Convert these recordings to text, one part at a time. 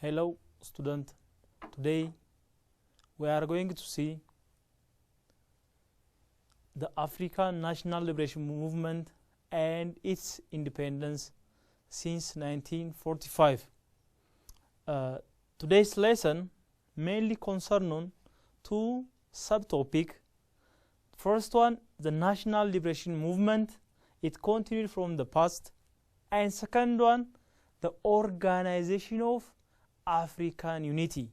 Hello student, today we are going to see the African National Liberation Movement and its independence since 1945. Today's lesson mainly concerning two subtopics. First one, the National Liberation Movement, it continued from the past, and second one, the organization of African unity.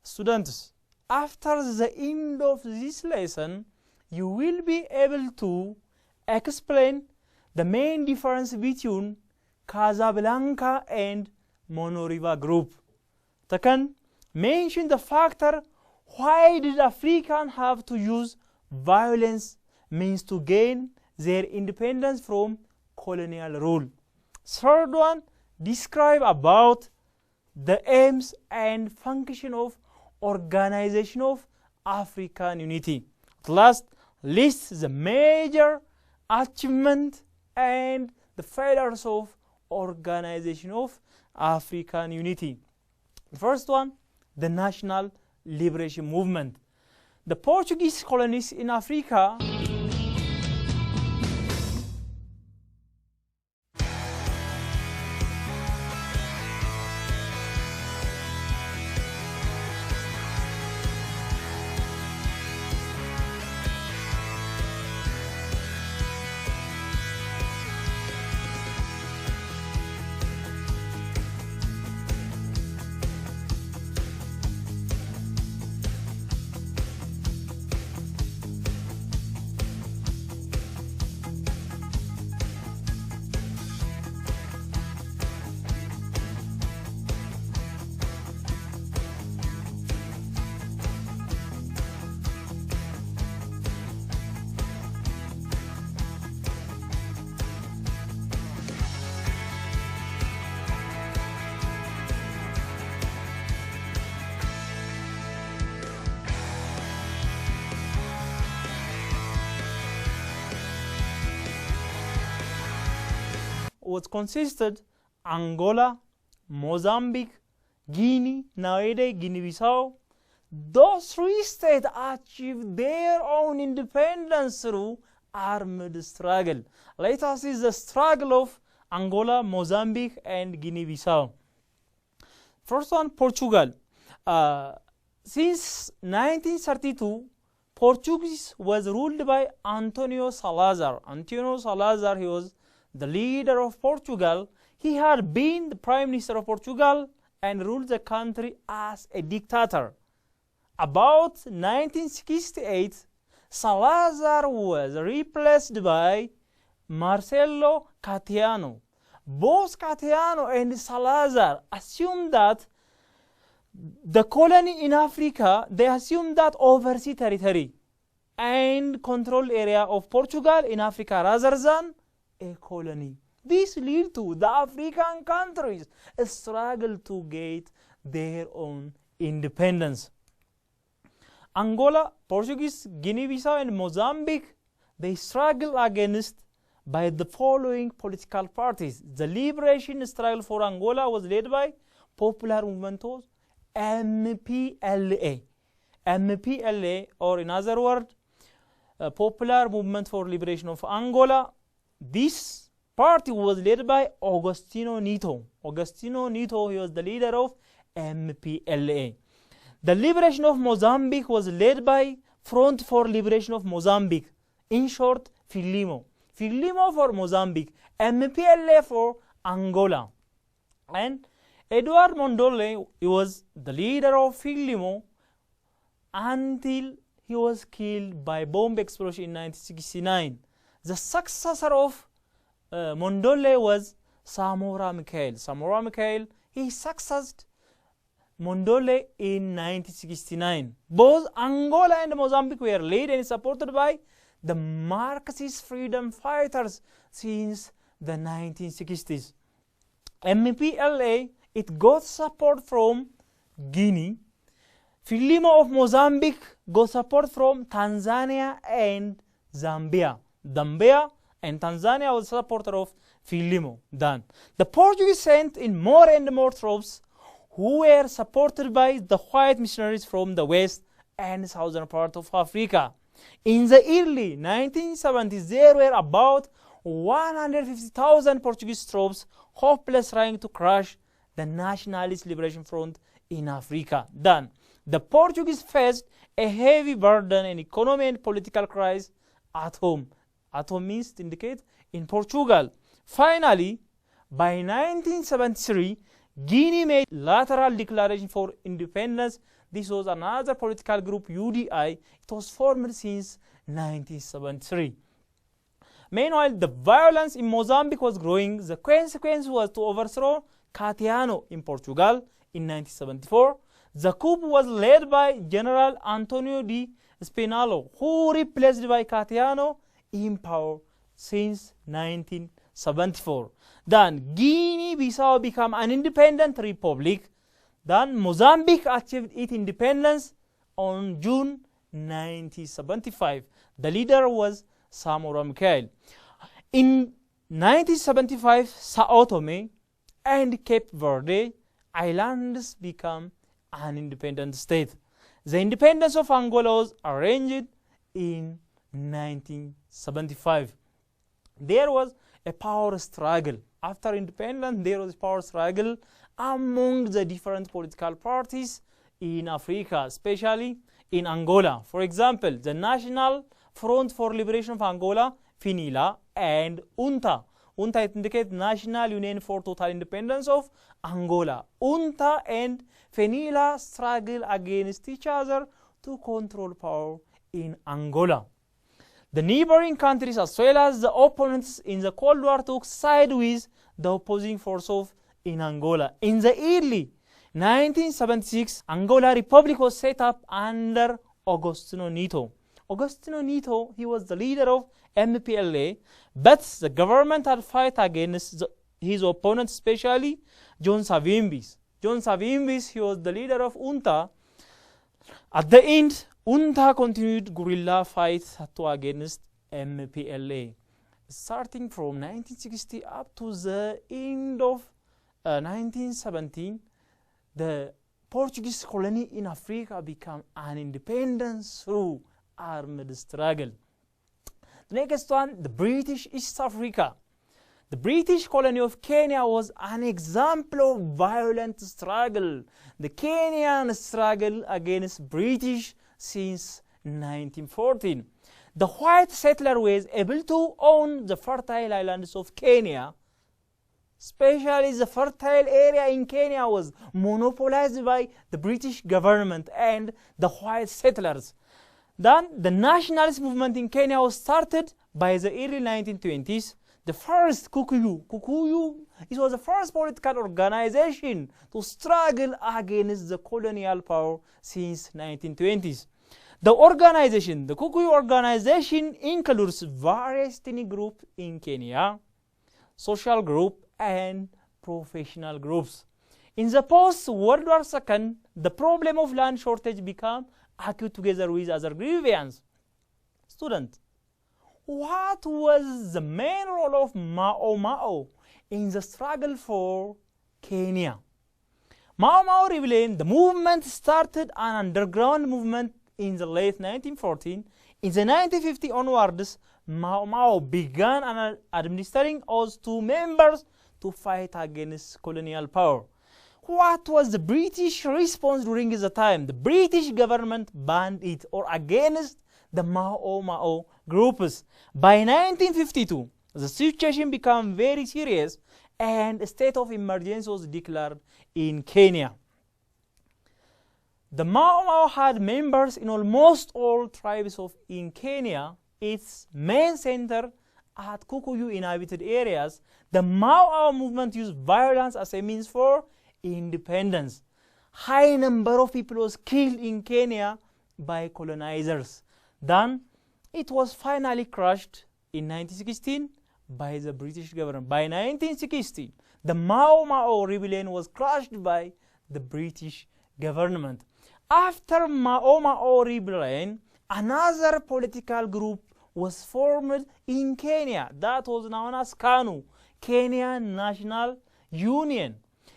Students, after the end of this lesson, you will be able to explain the main difference between Casablanca and Monoriva Group. Second, mention the factor why did Africans have to use violence means to gain their independence from colonial rule. Third one, describe about the aims and function of organization of African unity. At last, list the major achievement and the failures of organization of African unity. First one, the National Liberation Movement. The Portuguese colonies in Africa was consisted Angola, Mozambique, Guinea, nowadays Guinea-Bissau. Those three states achieved their own independence through armed struggle. Let us see the struggle of Angola, Mozambique, and Guinea-Bissau. First one, Portugal. Since 1932, Portuguese was ruled by Antonio Salazar. Antonio Salazar, he was the leader of Portugal. He had been the Prime Minister of Portugal and ruled the country as a dictator. About 1968, Salazar was replaced by Marcelo Caetano. Both Caetano and Salazar assumed that the colony in Africa, they assumed that overseas territory and control area of Portugal in Africa rather than a colony. This led to the African countries struggle to get their own independence. Angola, Portuguese, Guinea-Bissau, and Mozambique, they struggle against by the following political parties. The liberation struggle for Angola was led by Popular Movement of MPLA. MPLA, or in other words, Popular Movement for Liberation of Angola. This party was led by Agostinho Neto. Agostinho Neto, he was the leader of MPLA. The liberation of Mozambique was led by Front for Liberation of Mozambique. In short, FRELIMO. FRELIMO for Mozambique, MPLA for Angola. And Edward Mondole, he was the leader of FRELIMO until he was killed by bomb explosion in 1969. The successor of Mondole was Samora Machel. Samora Machel, he succeeded Mondole in 1969. Both Angola and Mozambique were led and supported by the Marxist freedom fighters since the 1960s. MPLA, it got support from Guinea. FRELIMO of Mozambique got support from Tanzania and Zambia. Zambia and Tanzania was supporter of FRELIMO. Then the Portuguese sent in more and more troops who were supported by the white missionaries from the west and southern part of Africa. In the early 1970s, there were about 150,000 Portuguese troops hopeless trying to crush the Nationalist Liberation Front in Africa. Then, the Portuguese faced a heavy burden in economic and political crisis at home. At home means to indicate in Portugal. Finally, by 1973, Guinea made lateral declaration for independence. This was another political group, UDI. It was formed since 1973. Meanwhile, the violence in Mozambique was growing. The consequence was to overthrow Caetano in Portugal in 1974. The coup was led by General Antonio de Spinalo, who replaced by Caetano in power since 1974. Then Guinea-Bissau became an independent republic. Then Mozambique achieved its independence on June 1975. The leader was Samora Machel. In 1975, Sao Tome and Cape Verde Islands became an independent state. The independence of Angola was arranged in 1975. There was a power struggle. After independence, there was a power struggle among the different political parties in Africa, especially in Angola. For example, the National Front for Liberation of Angola, FINILA, and UNTA. UNTA indicates National Union for Total Independence of Angola. UNTA and FINILA struggle against each other to control power in Angola. The neighboring countries as well as the opponents in the Cold War took side with the opposing forces in Angola. In the early 1976, Angola Republic was set up under Agostinho Neto. Agostinho Neto, he was the leader of MPLA, but the government had fought against his opponents, especially John Savimbi. John Savimbi, he was the leader of UNTA. At the end, UNTA continued guerrilla fights against MPLA. Starting from 1960 up to the end of 1917, the Portuguese colony in Africa became an independence through armed struggle. The next one, the British East Africa. The British colony of Kenya was an example of violent struggle. The Kenyan struggle against British since 1914. The white settler was able to own the fertile islands of Kenya. Especially the fertile area in Kenya was monopolized by the British government and the white settlers. Then the nationalist movement in Kenya was started by the early 1920s. The first Kikuyu, it was the first political organization to struggle against the colonial power since 1920s. The organization, the Kikuyu organization, includes various ethnic groups in Kenya, social group, and professional groups. In the post-World War II, the problem of land shortage became acute together with other grievances. Student, what was the main role of Mau Mau in the struggle for Kenya? Mau Mau rebellion, the movement started an underground movement in the late 1914. In the 1950 onwards, Mau Mau began administering oaths to members to fight against colonial power. What was the British response during the time? The British government banned it or against the Mau Mau groups. By 1952, the situation became very serious and a state of emergency was declared in Kenya. The Mau Mau had members in almost all tribes in Kenya. Its main center at Kikuyu inhabited areas. The Mau Mau movement used violence as a means for independence. High number of people was killed in Kenya by colonizers. Then it was finally crushed in 1916 by the British government. By 1960, the Mau Mau rebellion was crushed by the British government. After Mau Mau rebellion, another political group was formed in Kenya that was known as KANU, Kenya National Union.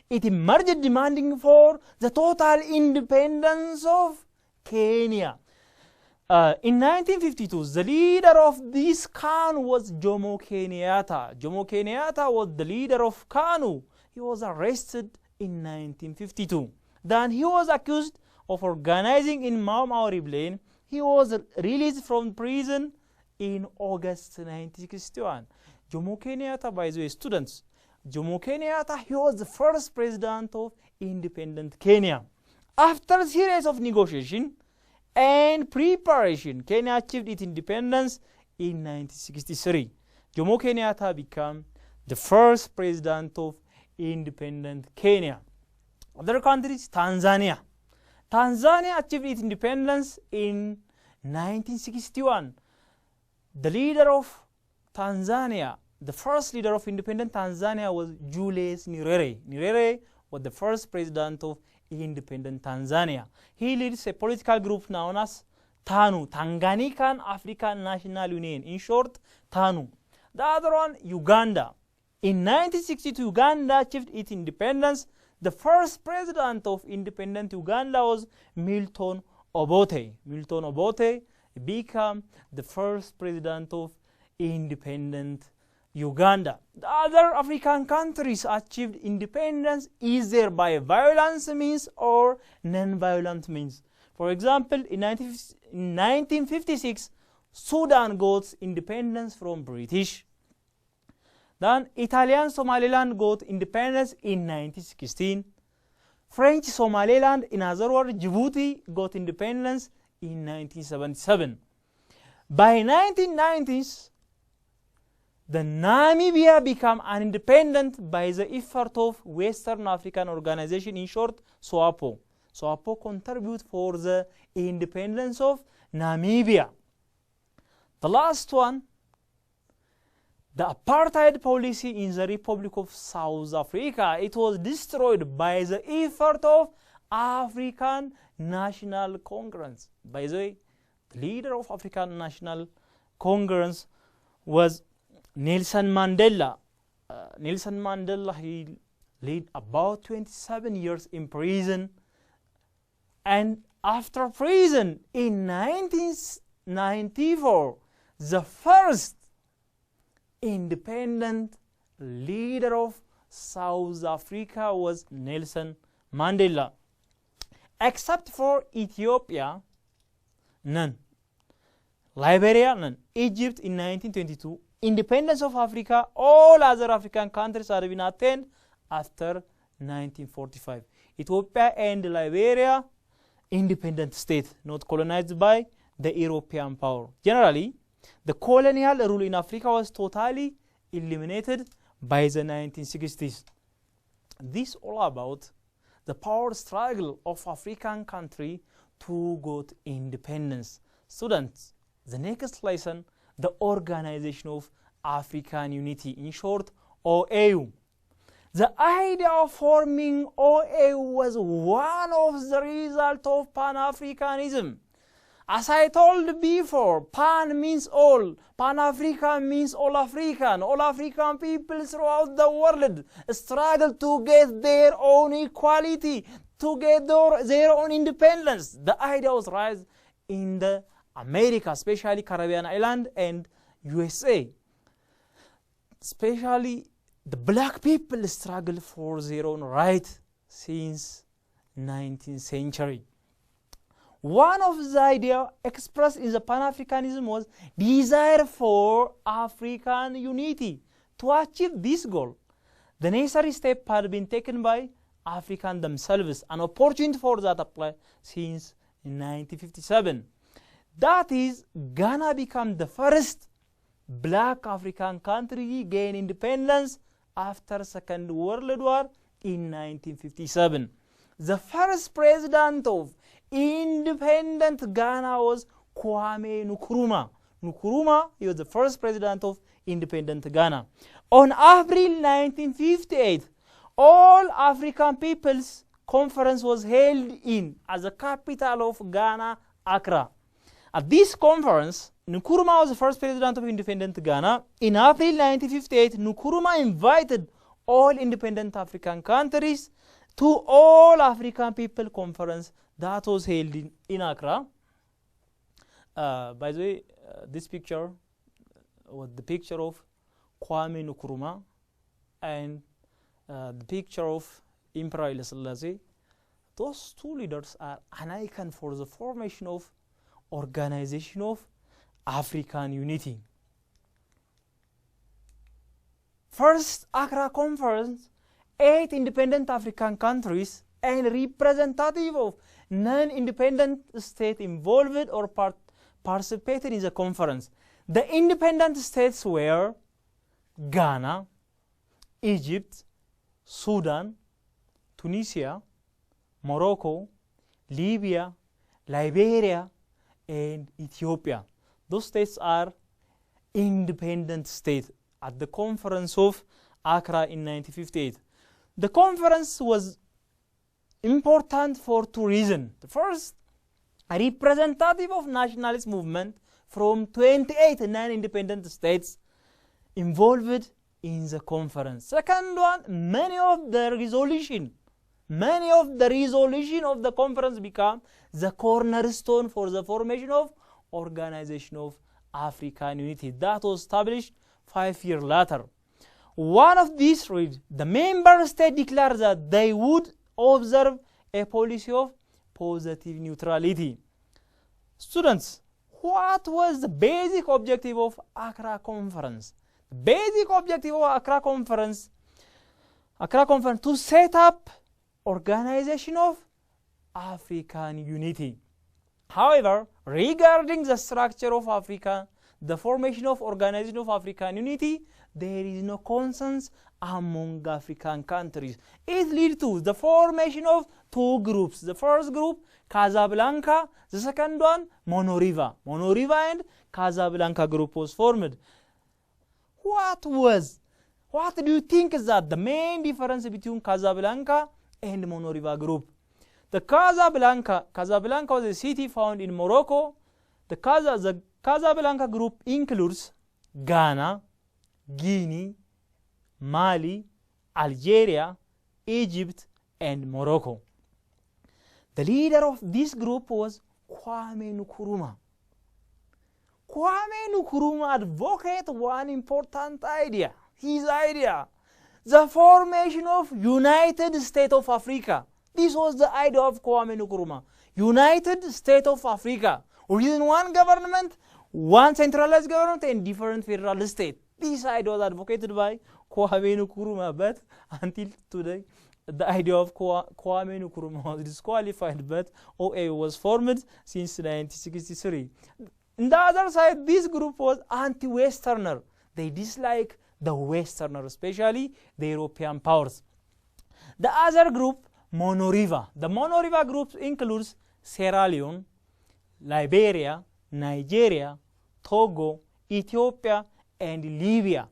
It emerged demanding for the total independence of Kenya. In 1952, the leader of this KANU was Jomo Kenyatta. Jomo Kenyatta was the leader of KANU. He was arrested in 1952. Then he was accused of organizing in Mau Mau rebellion. He was released from prison in August 1961. Jomo Kenyatta, by the way, students, Jomo Kenyatta, he was the first president of independent Kenya. After a series of negotiation and preparation, Kenya achieved its independence in 1963. Jomo Kenyatta became the first president of independent Kenya. Other countries, Tanzania. Tanzania achieved its independence in 1961. The leader of Tanzania, the first leader of independent Tanzania was Julius Nyerere. Nyerere was the first president of independent Tanzania. He leads a political group known as TANU, Tanganyika African National Union. In short, TANU. The other one, Uganda. In 1962, Uganda achieved its independence. The first president of independent Uganda was Milton Obote. Milton Obote became the first president of independent Uganda. The other African countries achieved independence either by violence means or non-violent means. For example, in 1956, Sudan got independence from British. Then Italian Somaliland got independence in 1916. French Somaliland, in other words, Djibouti, got independence in 1977. By 1990s, the Namibia became an independent by the effort of Western African Organization, in short, SWAPO. SWAPO contribute for the independence of Namibia. The last one, the apartheid policy in the Republic of South Africa, it was destroyed by the effort of African National Congress. By the way, the leader of African National Congress was Nelson Mandela. Nelson Mandela, he lived about 27 years in prison. And after prison, in 1994, the first independent leader of South Africa was Nelson Mandela. Except for Ethiopia, none. Liberia, none. Egypt in 1922. Independence of Africa, all other African countries have been attained after 1945. Ethiopia and Liberia, independent state, not colonized by the European power. Generally, the colonial rule in Africa was totally eliminated by the 1960s. This all about the power struggle of African country to get independence. Students, the next lesson, the Organization of African Unity, in short, OAU. The idea of forming OAU was one of the results of Pan-Africanism. As I told before, Pan means all, Pan-African means all African. All African people throughout the world struggle to get their own equality, to get their own independence. The idea was raised in the America, especially Caribbean island and USA. Especially the black people struggle for their own right since 19th century. One of the ideas expressed in the Pan-Africanism was desire for African unity. To achieve this goal, the necessary step had been taken by Africans themselves, an opportunity for that apply since 1957. That is, Ghana became the first black African country gain independence after Second World War in 1957. The first president of independent Ghana was Kwame Nkrumah. Nkrumah, he was the first president of independent Ghana. On April 1958, All African Peoples Conference was held in as the capital of Ghana, Accra. At this conference, Nkrumah was the first president of independent Ghana. In April 1958, Nkrumah invited all independent African countries to All African People Conference that was held in Accra. By the way, this picture was the picture of Kwame Nkrumah and the picture of Emperor Haile Selassie. Those two leaders are an icon for the formation of Organization of African Unity. First Accra Conference, 8 independent African countries and representative of non-independent states involved or participated in the conference. The independent states were Ghana, Egypt, Sudan, Tunisia, Morocco, Libya, Liberia, and Ethiopia. Those states are independent states at the conference of Accra in 1958. The conference was important for two reasons. The first, a representative of nationalist movement from 28 non-independent states involved in the conference. Second one, many of the resolution of the conference become the cornerstone for the formation of Organization of African Unity that was established 5 years later. One of these reads, the member states declared that they would observe a policy of positive neutrality. Students, what was the basic objective of Accra Conference? The basic objective of Accra Conference to set up Organization of African Unity. However, regarding the structure of Africa, the formation of Organization of African Unity, there is no consensus among African countries. It leads to the formation of two groups. The first group, Casablanca. The second one, Monoriva. Monoriva and Casablanca group was formed. What do you think is that the main difference between Casablanca and Monoriva group? The Casablanca was a city found in Morocco. The Casablanca group includes Ghana, Guinea, Mali, Algeria, Egypt, and Morocco. The leader of this group was Kwame Nkrumah. Kwame Nkrumah advocated one important idea. His idea, the formation of United States of Africa. This was the idea of Kwame Nkrumah. United States of Africa, within one government, one centralized government, and different federal states. This idea was advocated by Kwame Nkrumah, but until today, the idea of Kwame Nkrumah was disqualified, but OA was formed since 1963. On the other side, this group was anti-Westerner. They dislike the Westerner, especially the European powers. The other group, Monoriva. The Monoriva group includes Sierra Leone, Liberia, Nigeria, Togo, Ethiopia, and Libya.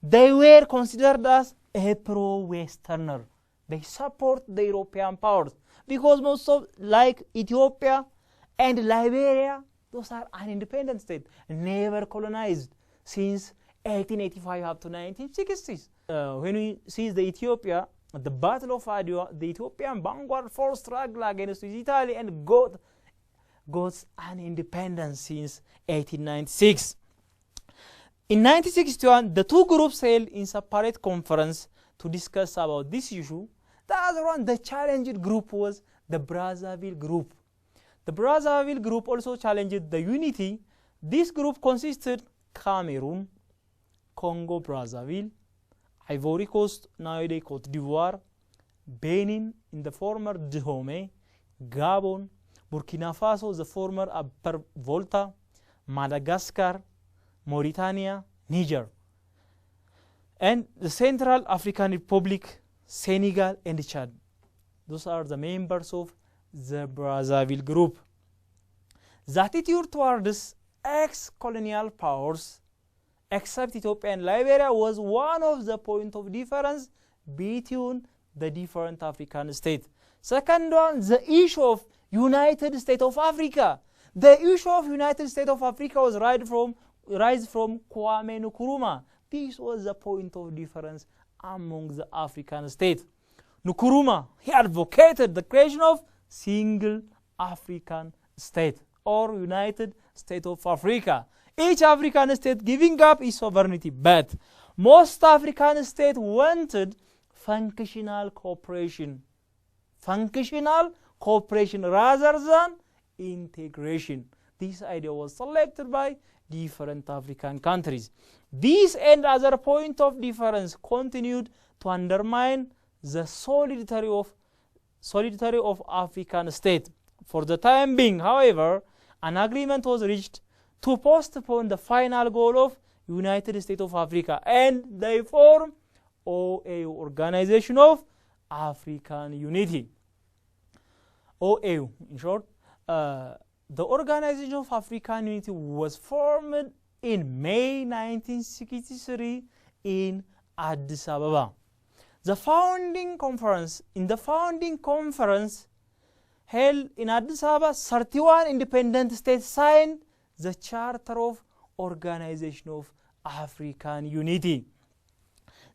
They were considered as a pro-Westerner. They support the European powers because most of, like Ethiopia and Liberia, those are an independent state, never colonized since 1885 up to 1960s. When we see the Ethiopia, the Battle of Adwa, the Ethiopian vanguard force struggled against Italy and got an independence since 1896. In 1961, the two groups held in separate conference to discuss about this issue. The other one, the challenged group, was the Brazzaville Group. The Brazzaville Group also challenged the unity. This group consisted Cameroon, Congo Brazzaville, Ivory Coast, nowadays Cote d'Ivoire, Benin in the former Dahomey, Gabon, Burkina Faso, the former Upper Volta, Madagascar, Mauritania, Niger, and the Central African Republic, Senegal, and Chad. Those are the members of the Brazzaville Group. The attitude towards ex-colonial powers, except Ethiopia and Liberia, was one of the points of difference between the different African states. Second one, the issue of United States of Africa. The issue of United States of Africa was rise from Kwame Nkrumah. This was the point of difference among the African states. Nkrumah, he advocated the creation of single African state or United States of Africa. Each African state giving up its sovereignty, but most African states wanted functional cooperation. Functional cooperation rather than integration. This idea was selected by different African countries. This and other point of difference continued to undermine the solidity of African state. For the time being, however, an agreement was reached to postpone the final goal of United States of Africa, and they formed OAU, Organization of African Unity. OAU, in short, the Organization of African Unity was formed in May 1963 in Addis Ababa. The founding conference held in Addis Ababa, 31 independent states signed the Charter of Organization of African Unity.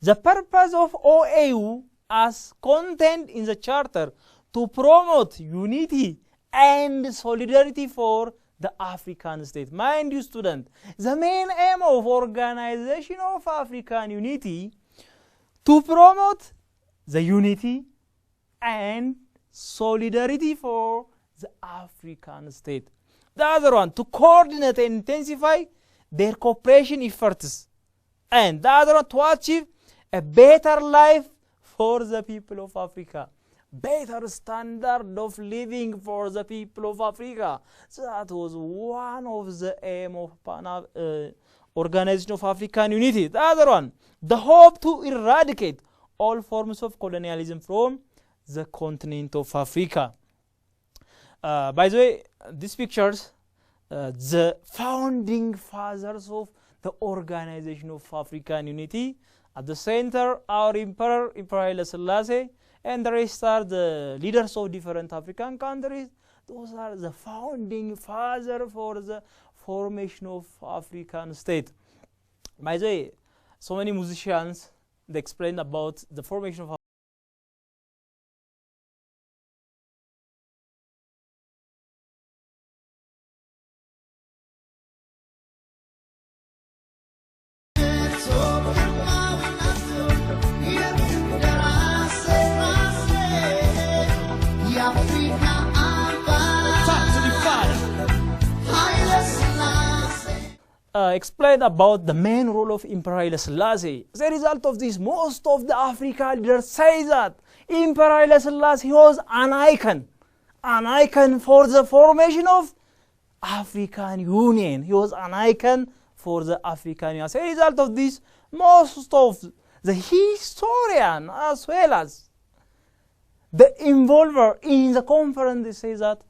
The purpose of OAU, as contained in the Charter, to promote unity and solidarity for the African state. Mind you, student, the main aim of Organization of African Unity to promote the unity and solidarity for the African state. The other one, to coordinate and intensify their cooperation efforts. And the other one, to achieve a better life for the people of Africa. Better standard of living for the people of Africa. So that was one of the aim of Organization of African Unity. The other one, the hope to eradicate all forms of colonialism from the continent of Africa. By the way, these pictures, the founding fathers of the Organization of African Unity. At the center, our Emperor Haile Selassie, and the rest are the leaders of different African countries. Those are the founding fathers for the formation of African state. By the way, so many musicians, they explain about the formation of explain about the main role of Emperor Haile Selassie. As a result of this, most of the African leaders say that Emperor Haile Selassie was an icon for the formation of African Union. He was an icon for the African Union. As a result of this, most of the historians as well as the involver in the conference, they say that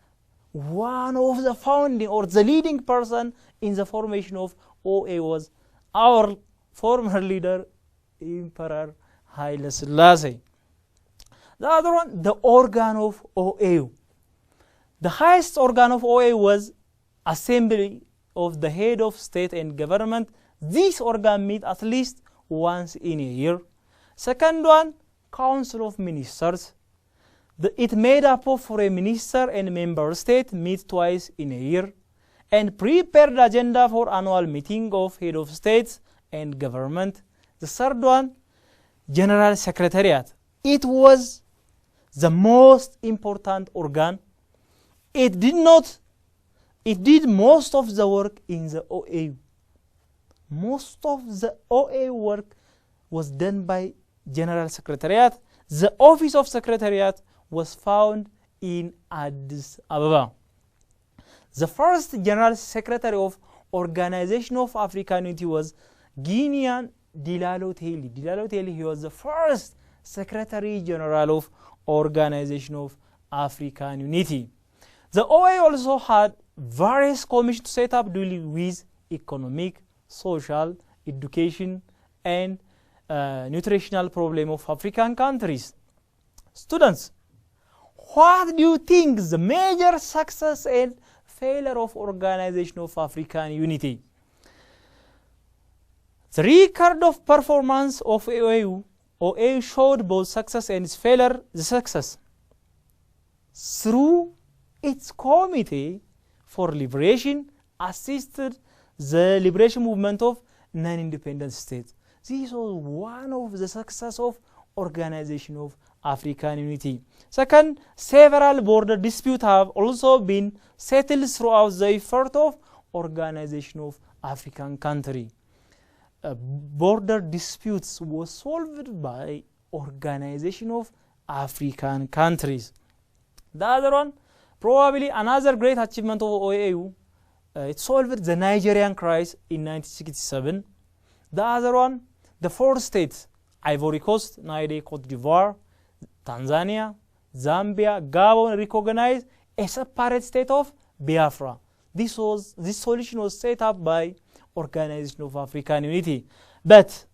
one of the founding or the leading person in the formation of OA was our former leader, Emperor Haile Selassie. The other one, the organ of OAU. The highest organ of OAU was Assembly of the Head of State and Government. This organ meets at least once in a year. Second one, Council of Ministers. It made up of a minister and member state meet twice in a year and prepare the agenda for annual meeting of head of states and government. The third one, General Secretariat. It was the most important organ. It did most of the work in the OAU. Most of the OAU work was done by General Secretariat. The office of Secretariat was found in Addis Ababa. The first General Secretary of Organization of African Unity was Guinean Dilalo Teli. Dilalo Teli, he was the first Secretary General of Organization of African Unity. The OA also had various commissions set up dealing with economic, social, education, and nutritional problem of African countries. Students, what do you think the major success and failure of Organization of African Unity? The record of performance of OAU OAU showed both success and its failure. The success through its Committee for Liberation assisted the liberation movement of non-independent states. This was one of the success of Organization of African Unity. Second, several border disputes have also been settled throughout the effort of Organization of African country. Border disputes were solved by Organization of African countries. The other one, probably another great achievement of OAU, it solved the Nigerian crisis in 1967. The other one, the four states, Ivory Coast, Niger, Cote d'Ivoire, Tanzania, Zambia, Gabon recognized a separate state of Biafra. This solution was set up by Organization of African Unity. But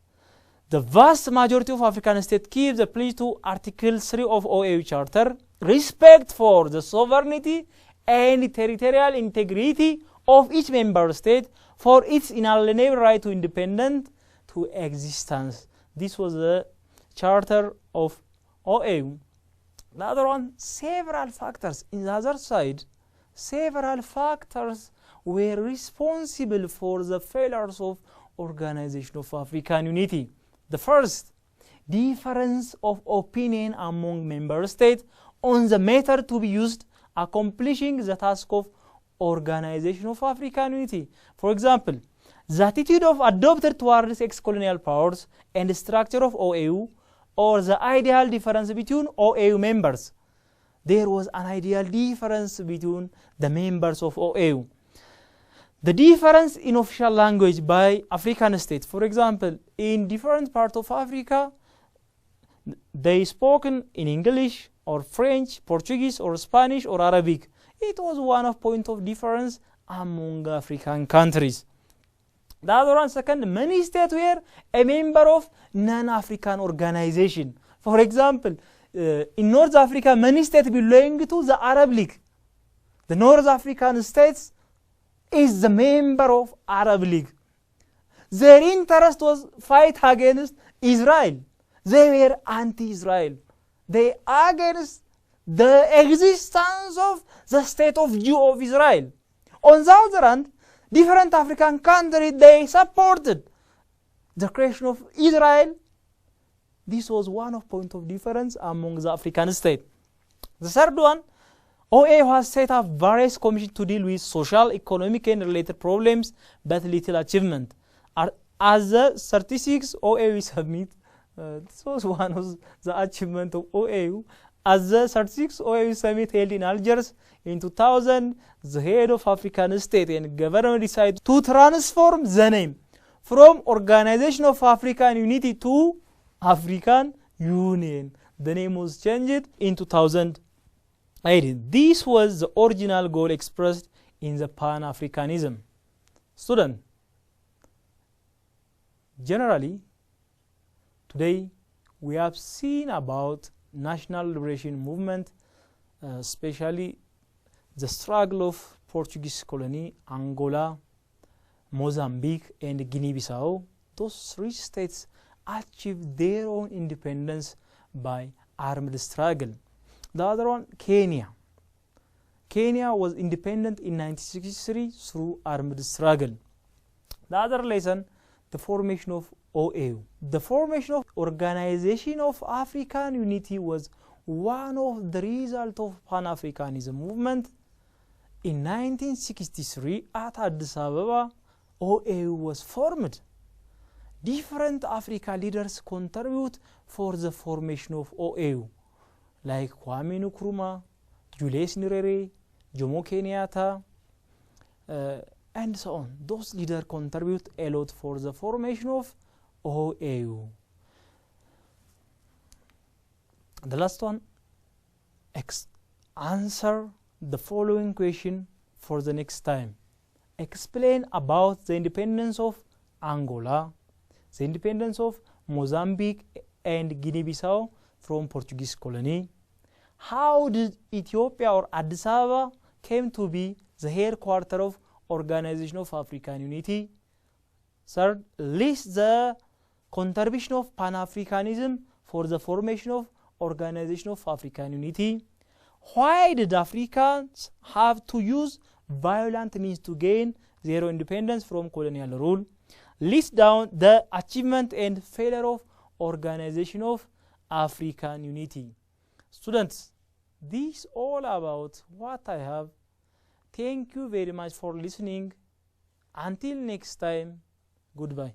the vast majority of African states keep the pledge to Article 3 of OAU Charter, respect for the sovereignty and territorial integrity of each member state for its inalienable right to independence to existence. This was the charter of OAU. The other one, several factors. In the other side, several factors were responsible for the failures of Organization of African Unity. The first, difference of opinion among member states on the method to be used accomplishing the task of Organization of African Unity. For example, the attitude of adopted towards ex-colonial powers and the structure of OAU, or the ideal difference between OAU members. There was an ideal difference between the members of OAU. The difference in official language by African states. For example, in different parts of Africa, they spoken in English or French, Portuguese or Spanish or Arabic. It was one of point of difference among African countries. The other one, second, many states were a member of non-African organization. For example, in North Africa, many states belong to the Arab League. The North African states is the member of Arab League. Their interest was fight against Israel. They were anti-Israel. They against the existence of the state of Jew of Israel. On the other hand, different African countries, they supported the creation of Israel. This was one of point of difference among the African states. The third one, OAU has set up various commissions to deal with social, economic and related problems, but little achievement. As the 36 OAU summit, this was one of the achievement of OAU. As the 36 OAU summit held in Algiers in 2000, the head of African state and government decided to transform the name from Organization of African Unity to African Union. The name was changed in 2018. This was the original goal expressed in the Pan-Africanism. Student, generally, today we have seen about national liberation movement, especially the struggle of Portuguese colony, Angola, Mozambique, and Guinea-Bissau. Those three states achieved their own independence by armed struggle. The other one, Kenya. Kenya was independent in 1963 through armed struggle. The other lesson, the formation of OAU. The formation of Organization of African Unity was one of the results of Pan-Africanism movement. In 1963, at Addis Ababa, OAU was formed. Different African leaders contribute for the formation of OAU, like Kwame Nkrumah, Julius Nyerere, Jomo Kenyatta, and so on. Those leaders contribute a lot for the formation of OAU. The last one, answer the following question for the next time. Explain about the independence of Angola, the independence of Mozambique and Guinea-Bissau from Portuguese colony. How did Ethiopia or Addis Ababa came to be the headquarters of Organization of African Unity? Third, list the contribution of Pan-Africanism for the formation of Organization of African Unity? Why did Africans have to use violent means to gain their independence from colonial rule? List down the achievement and failure of Organization of African Unity. Students, this is all about what I have. Thank you very much for listening. Until next time, goodbye.